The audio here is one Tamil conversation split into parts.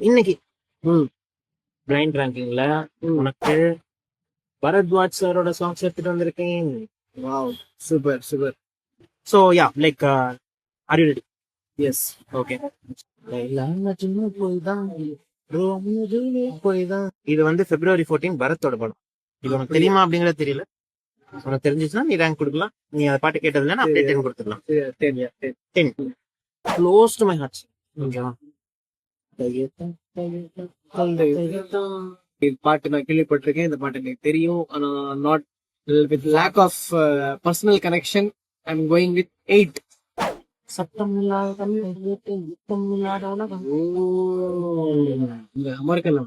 இன்னைக்கு ம் பிளைண்ட் ரேங்கிங்ல உனக்கு பரத்வாஜ் சாரோட சாங்ஸ் எடுத்துட்டு வந்திருக்கேன். Wow super super. So yeah like are you ready? S okay. இது வந்து February 14 பரத்தோட படம். இது உனக்கு தெரியுமா அப்படிங்கறது தெரியல. உனக்கு தெரிஞ்சிச்சுன்னா நீ ரேங்க் கொடுக்கலாம். நீ அந்த பாட்டு கேட்டதுல நான் அப்படியே 10 கொடுத்துடலாம். 10 க்ளோஸ் டு மை ஹார்ட். ஓகேவா? இந்த பாட்டு நான் கேள்விப்பட்டிருக்கேன். இந்த பாட்டு எனக்கு தெரியும். ஆனா not with lack of personal connection I am going with 8. சத்தம் இல்லாத யுத்தம் இல்லாத உலகம். இந்த அமெரிக்கன்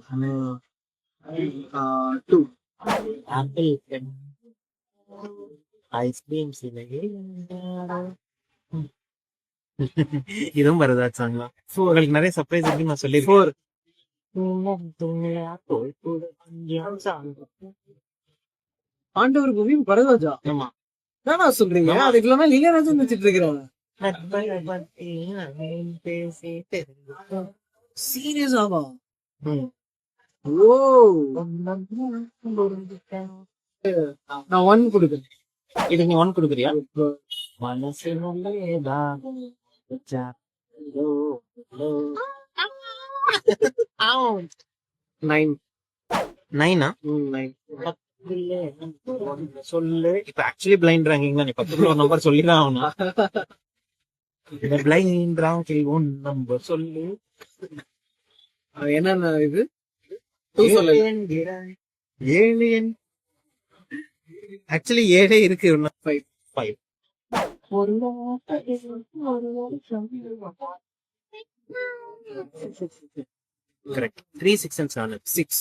2 ஆப்பிள் ஐஸ்கிரீம் சிலையே. இதுவும் பரதாஜ் சாங் தான். உங்களுக்கு நிறைய சர்ப்ரைஸ் இருக்கு நான் சொல்லிருக்கேன். 4 ஆண்டவர் பூமி பரதராஜா. ஆமா. என்ன சொல்றீங்க? அதுக்கு இல்லாம இளையராஜா வச்சிட்டு இருக்கிறாங்க. சீரியஸாவா? ஓ நான் 1 கொடுக்குறேன். இதுக்கு நீ 1 கொடுக்குறியா? மனசு 9 சொல்லு. இப்ப ஆக்சுவலி பிளைண்ட் ரேங்கிங் தான். நீ 10 ஒரு நம்பர் சொல்லிதான் ஆகணும். இந்த பிளைண்ட் ரேங்கிங் 1 நம்பர் சொல்லு. என்னன்னா இது 7 ஆக்சுவலி 7 இருக்கு. 5 கரெக்ட். 3 6 and 7 6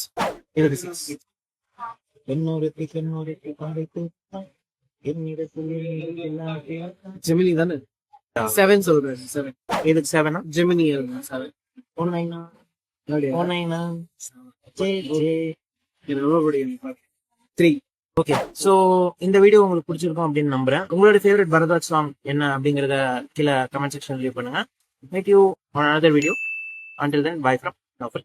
இதுக்கு 6. ஜெமினி தானே 7 சொல்றேன். 7 இதுக்கு 7 ஜெமினி 7 3. ஓகே. சோ இந்த வீடியோ உங்களுக்கு பிடிச்சிருக்கும் அப்படின்னு நம்புறேன். உங்களோட ஃபேவரட் பரதாஜ் சாங் என்ன அப்படிங்கறத கீழே கமெண்ட் செக்ஷன் லீவ் பண்ணுங்க. Meet you on another video. Until then, bye from Naufal.